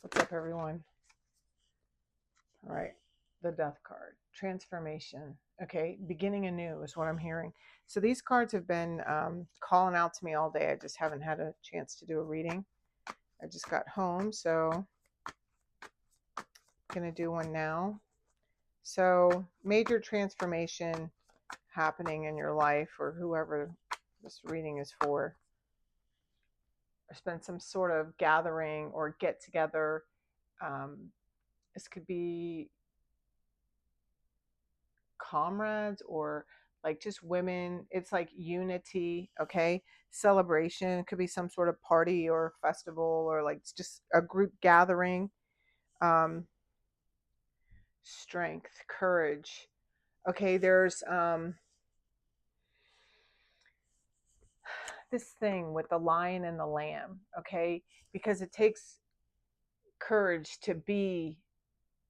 What's up, everyone? All right, the death card, transformation. Okay, beginning anew is what I'm hearing. So these cards have been calling out to me all day. I just haven't had a chance to do a reading. I just got home, so I'm gonna do one now. So major transformation happening in your life, or whoever this reading is for. There's been some sort of gathering or get together. This could be comrades or like just women. It's like unity. Okay, celebration. It could be some sort of party or festival, or like it's just a group gathering. um Strength, courage. Okay, there's this thing with the lion and the lamb. Okay, because it takes courage to be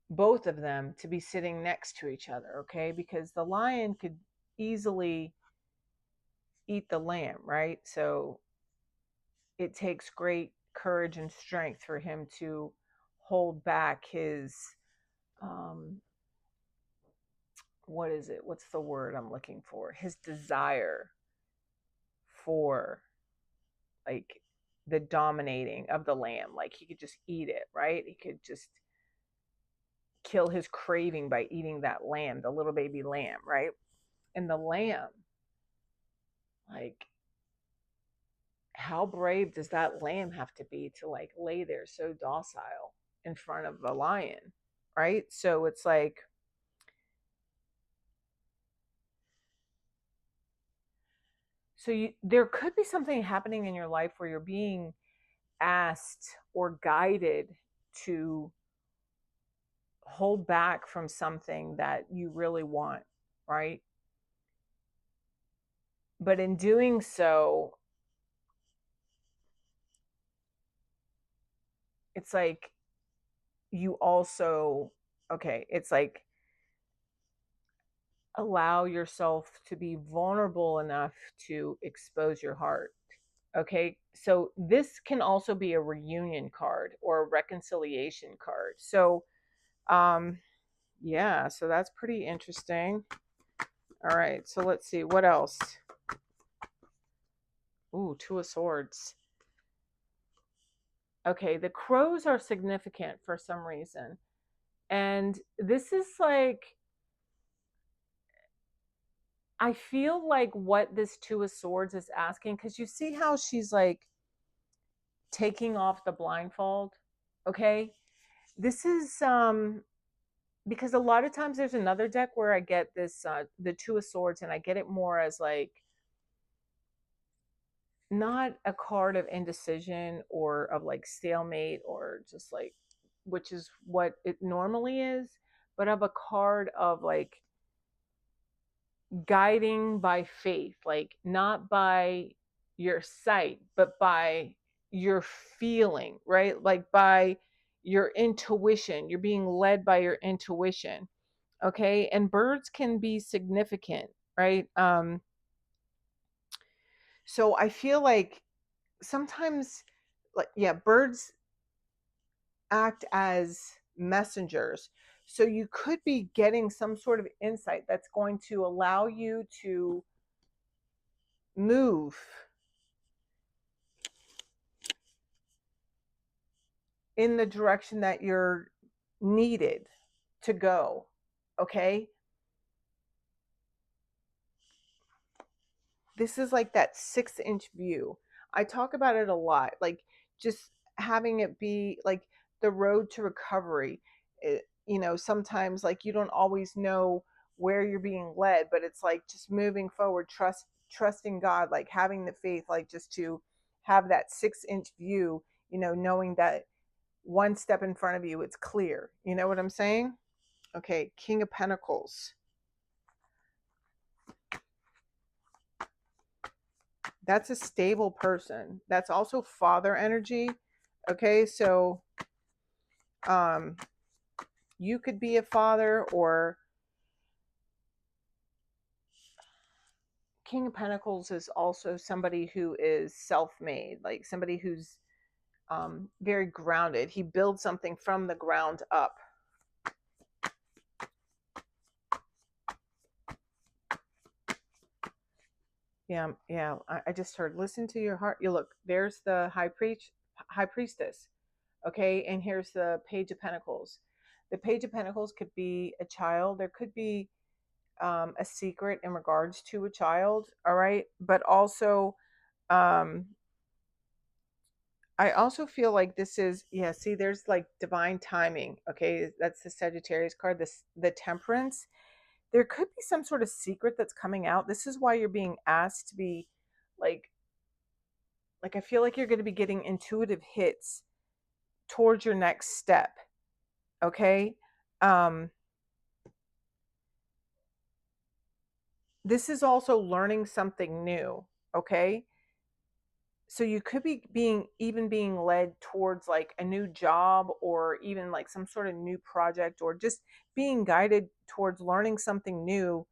both of them to be sitting next to each other. Okay, because the lion could easily eat the lamb, right? So it takes great courage and strength for him to hold back his um what is it, what's the word I'm looking for, his desire for, like, the dominating of the lamb. Like, he could just eat it, right? He could just kill his craving by eating that lamb, the little baby lamb, right? And the lamb, like, how brave does that lamb have to be to like lay there so docile in front of the lion, right? So it's like, there could be something happening in your life where you're being asked or guided to hold back from something that you really want, right? But in doing so, it's like you also, okay, it's like allow yourself to be vulnerable enough to expose your heart. Okay, so this can also be a reunion card or a reconciliation card. So, um, yeah, so that's pretty interesting. All right, so let's see what else. Ooh, Two of Swords. Okay, the crows are significant for some reason. And this is like, I feel like what this Two of Swords is asking, because you see how she's like taking off the blindfold. Okay, this is because a lot of times there's another deck where I get this the Two of Swords, and I get it more as like not a card of indecision or of like stalemate or just like, which is what it normally is, but of a card of like guiding by faith, like not by your sight, but by your feeling, right? Like by your intuition. You're being led by your intuition. Okay. And birds can be significant, right? So I feel like sometimes, like, yeah, birds act as messengers. So you could be getting some sort of insight that's going to allow you to move in the direction that you're needed to go. Okay. This is like that 6-inch view. I talk about it a lot. Like, just having it be like the road to recovery. Sometimes like you don't always know where you're being led, but it's like just moving forward, trusting God, like having the faith, like just to have that 6-inch view, knowing that one step in front of you, it's clear. You know what I'm saying? Okay, King of Pentacles. That's a stable person. That's also father energy. Okay, so you could be a father, or King of Pentacles is also somebody who is self-made, like somebody who's very grounded. He builds something from the ground up. Yeah. I just heard, listen to your heart. You look, there's the high priestess. Okay, and here's the Page of Pentacles. The Page of Pentacles could be a child. There could be a secret in regards to a child. All right, but also, I also feel like this is, yeah. See, there's like divine timing. Okay, that's the Sagittarius card. The Temperance. There could be some sort of secret that's coming out. This is why you're being asked to be like I feel like you're going to be getting intuitive hits towards your next step. Okay. This is also learning something new. Okay. So you could be being led towards like a new job, or even like some sort of new project, or just being guided towards learning something new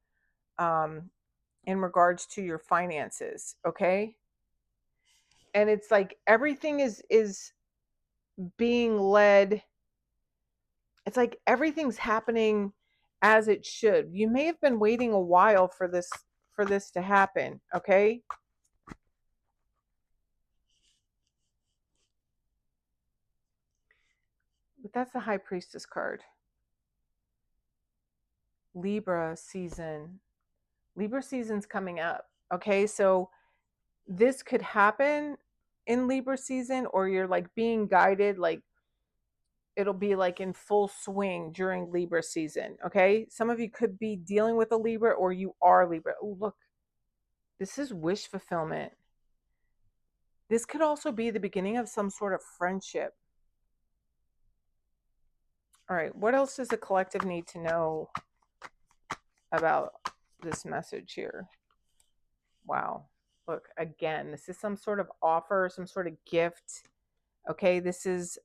in regards to your finances. Okay. And it's like everything is being led. It's like everything's happening as it should. You may have been waiting a while for this to happen. Okay. But that's the High Priestess card. Libra season. Libra season's coming up. Okay, so this could happen in Libra season, or you're like being guided, like it'll be like in full swing during Libra season. Okay, some of you could be dealing with a Libra, or you are Libra. Oh, look, this is wish fulfillment. This could also be the beginning of some sort of friendship. All right, what else does the collective need to know about this message here? Wow. Look, again, this is some sort of offer, some sort of gift. Okay, this is,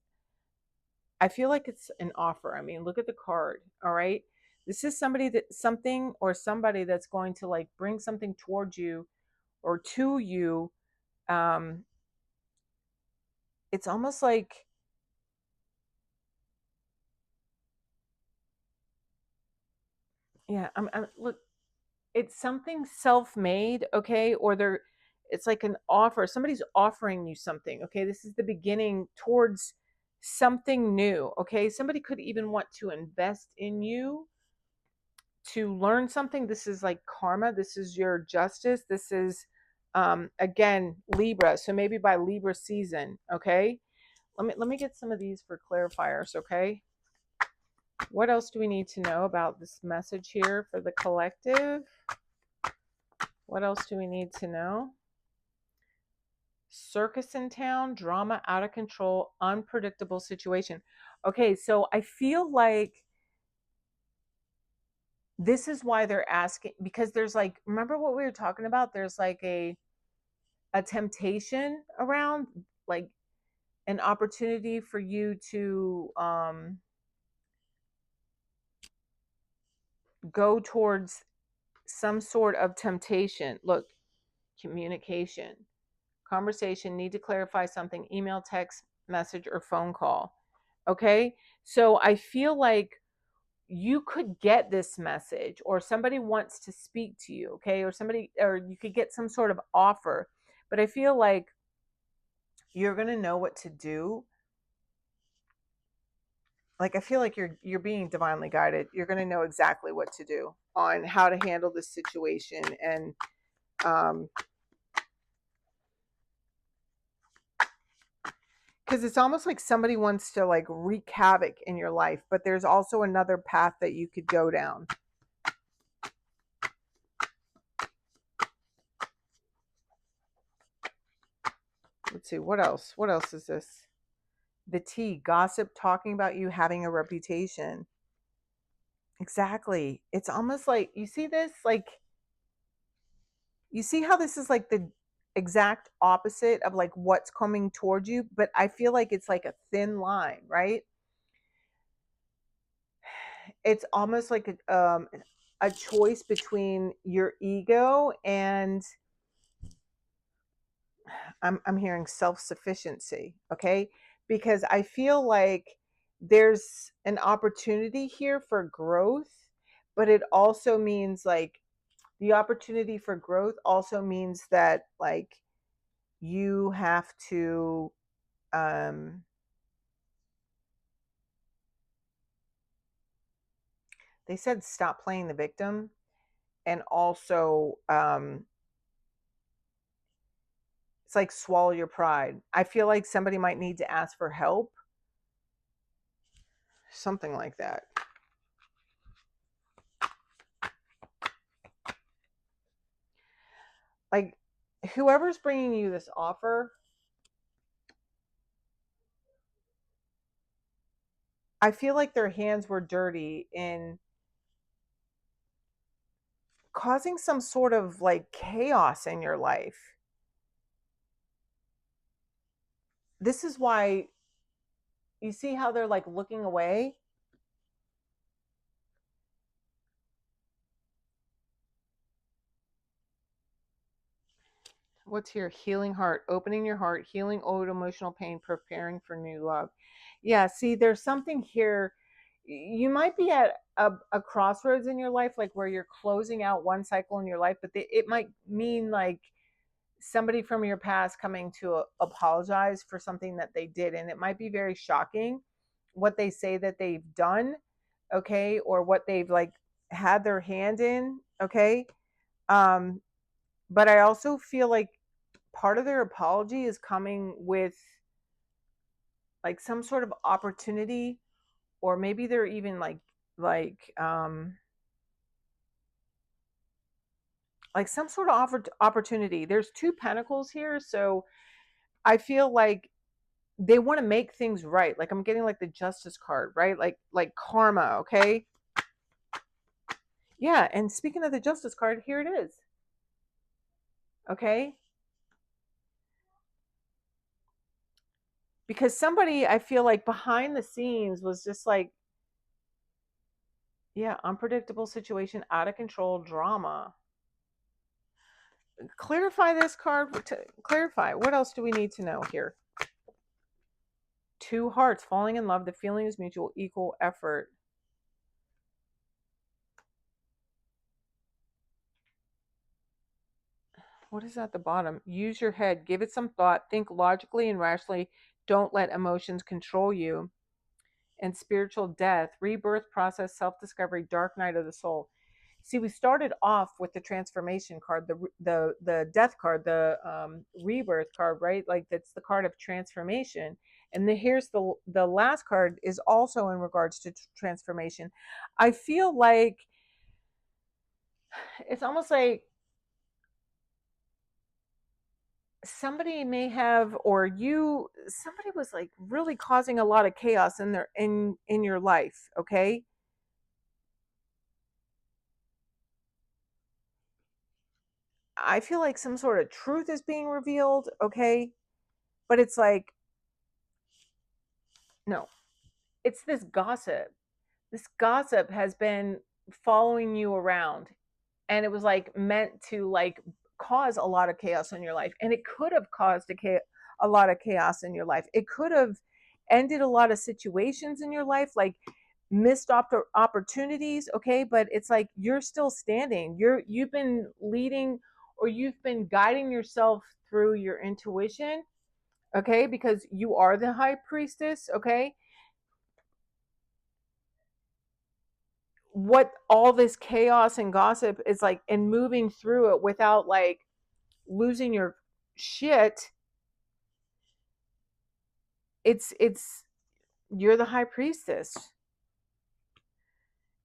I feel like it's an offer. I mean, look at the card. All right. This is somebody that's going to like bring something towards you or to you. It's almost like, yeah, I'm look, it's something self-made, okay, or it's like an offer. Somebody's offering you something, okay? This is the beginning towards something new, okay? Somebody could even want to invest in you to learn something. This is like karma. This is your justice. This is again, Libra. So maybe by Libra season, okay? Let me get some of these for clarifiers, okay? What else do we need to know about this message here for the collective? What else do we need to know? Circus in town, drama out of control, unpredictable situation. Okay, so I feel like this is why they're asking, because there's like, remember what we were talking about? There's like a temptation around, like an opportunity for you to go towards some sort of temptation. Look, communication, conversation, need to clarify something, email, text message, or phone call. Okay, so I feel like you could get this message, or somebody wants to speak to you, okay, or you could get some sort of offer, but I feel like you're going to know what to do. Like I feel like you're being divinely guided. You're going to know exactly what to do on how to handle this situation. And because it's almost like somebody wants to like wreak havoc in your life, but there's also another path that you could go down. Let's see, what else is this? The T, gossip, talking about you, having a reputation. Exactly. It's almost like, you see this, like, you see how this is like the exact opposite of like what's coming towards you, but I feel like it's like a thin line, right? It's almost like a choice between your ego and I'm hearing self-sufficiency. Okay, because I feel like there's an opportunity here for growth, but it also means like the opportunity for growth also means that like you have to um they said stop playing the victim, and also it's like swallow your pride. I feel like somebody might need to ask for help, something like that. Like whoever's bringing you this offer, I feel like their hands were dirty in causing some sort of like chaos in your life. This is why you see how they're like looking away. What's here? Healing heart, opening your heart, healing old emotional pain, preparing for new love. Yeah, see, there's something here. You might be at a crossroads in your life, like where you're closing out one cycle in your life, but it might mean like somebody from your past coming to apologize for something that they did. And it might be very shocking what they say that they've done, okay, or what they've like had their hand in, okay. Um, but I also feel like part of their apology is coming with like some sort of opportunity, or maybe they're even like some sort of opportunity. There's two pentacles here, so I feel like they want to make things right. Like I'm getting like the justice card, right? Like karma, okay? Yeah, and speaking of the justice card, here it is. Okay? Because somebody, I feel like behind the scenes was just like, yeah, unpredictable situation, out of control, drama. Clarify this card. Clarify. What else do we need to know here? Two hearts, falling in love. The feeling is mutual, equal effort. What is at the bottom? Use your head. Give it some thought. Think logically and rationally. Don't let emotions control you. And spiritual death, rebirth process, self-discovery, dark night of the soul. See, we started off with the transformation card, the death card, the rebirth card, right? Like that's the card of transformation. And here's the last card is also in regards to transformation. I feel like it's almost like somebody may have, or somebody was like really causing a lot of chaos in your life, okay? I feel like some sort of truth is being revealed, okay? But it's like, no, it's this gossip. This gossip has been following you around, and it was like meant to like cause a lot of chaos in your life. And it could have caused a lot of chaos in your life. It could have ended a lot of situations in your life, like missed opportunities, okay? But it's like you're still standing. You've been leading, or you've been guiding yourself through your intuition, okay? Because you are the high priestess, okay? What all this chaos and gossip is like, and moving through it without like losing your shit, it's you're the high priestess,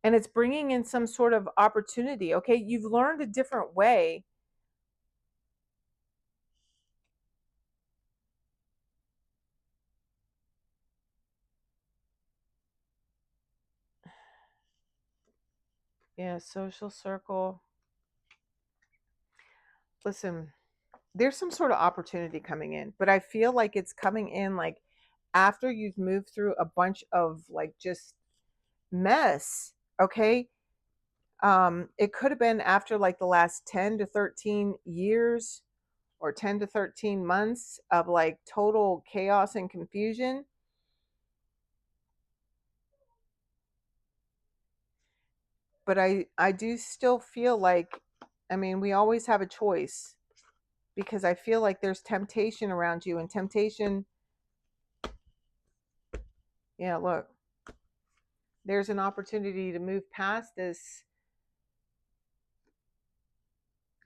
and it's bringing in some sort of opportunity, okay? You've learned a different way. Yeah, social circle. Listen, there's some sort of opportunity coming in, but I feel like it's coming in like after you've moved through a bunch of like just mess, okay? It could have been after like the last 10 to 13 years or 10 to 13 months of like total chaos and confusion. but I do still feel like, I mean, we always have a choice, because I feel like there's temptation around you, and temptation, yeah, look, there's an opportunity to move past this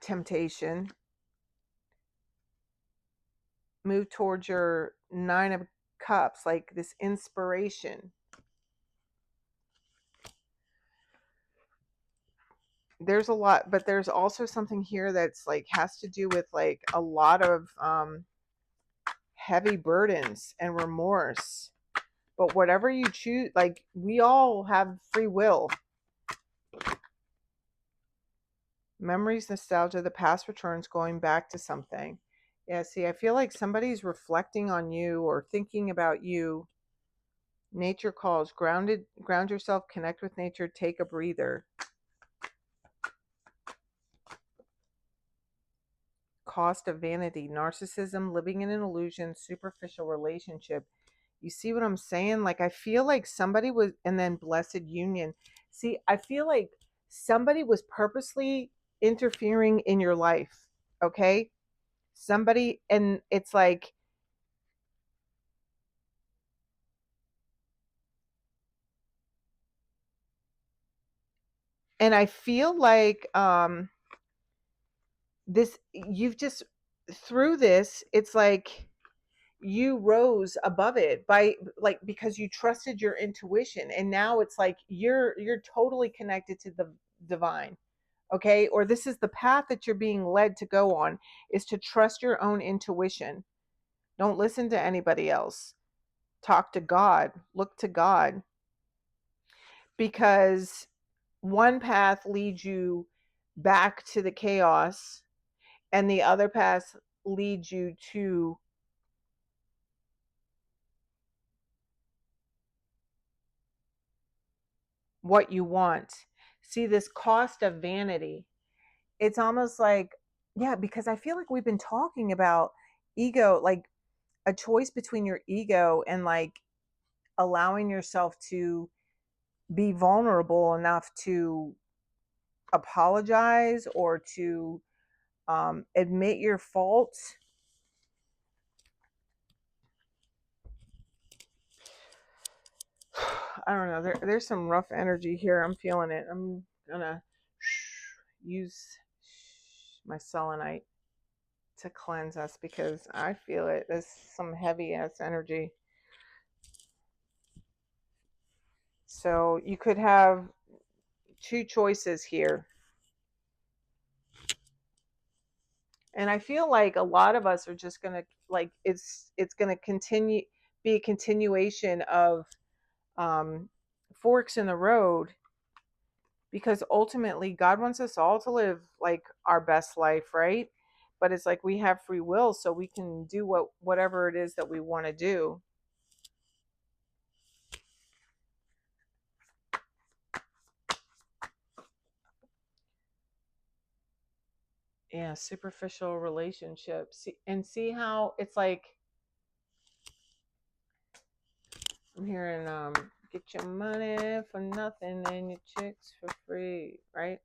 temptation, move towards your 9 of Cups, like this inspiration. There's a lot, but there's also something here that's like has to do with like a lot of heavy burdens and remorse. But whatever you choose, like, we all have free will. Memories, nostalgia, the past returns, going back to something. Yeah, see, I feel like somebody's reflecting on you or thinking about you. Nature calls. Ground yourself, connect with nature, take a breather. Cost of vanity, narcissism, living in an illusion, superficial relationship. You see what I'm saying? Like, I feel like somebody was, and then blessed union. See, I feel like somebody was purposely interfering in your life. Okay? Somebody, and it's like, and I feel like this, you've just, through this, it's like you rose above it by, like, because you trusted your intuition, and now it's like you're totally connected to the divine. Okay, or this is the path that you're being led to go on, is to trust your own intuition. Don't listen to anybody else. Talk to God, look to God, because one path leads you back to the chaos, and the other path leads you to what you want. See, this cost of vanity, it's almost like, yeah, because I feel like we've been talking about ego, like a choice between your ego and like allowing yourself to be vulnerable enough to apologize or to admit your faults. I don't know. There's some rough energy here. I'm feeling it. I'm gonna use my selenite to cleanse us, because I feel it. There's some heavy ass energy. So you could have two choices here. And I feel like a lot of us are just gonna, like, it's gonna continue, be a continuation of forks in the road, because ultimately God wants us all to live like our best life, right? But it's like we have free will, so we can do whatever it is that we want to do. Yeah, superficial relationships. And see how it's like, I'm hearing get your money for nothing and your chicks for free, right?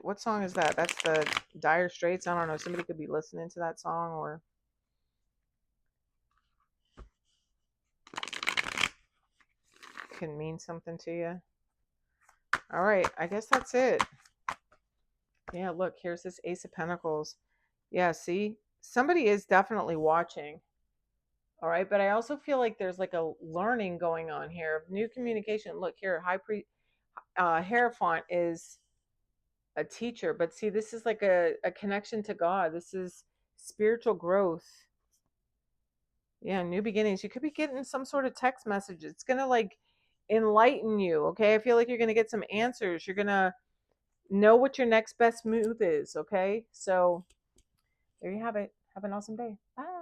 What song is that? That's the Dire Straits. I don't know. Somebody could be listening to that song, or can mean something to you. All right, I guess that's it. Yeah, look, here's this Ace of Pentacles. Yeah, see? Somebody is definitely watching. All right, but I also feel like there's like a learning going on here. New communication. Look here, Hierophant is a teacher, but see, this is like a connection to God. This is spiritual growth. Yeah, new beginnings. You could be getting some sort of text message. It's going to like enlighten you, okay? I feel like you're going to get some answers. You're going to know what your next best move is, okay? So there you have it. Have an awesome day. Bye.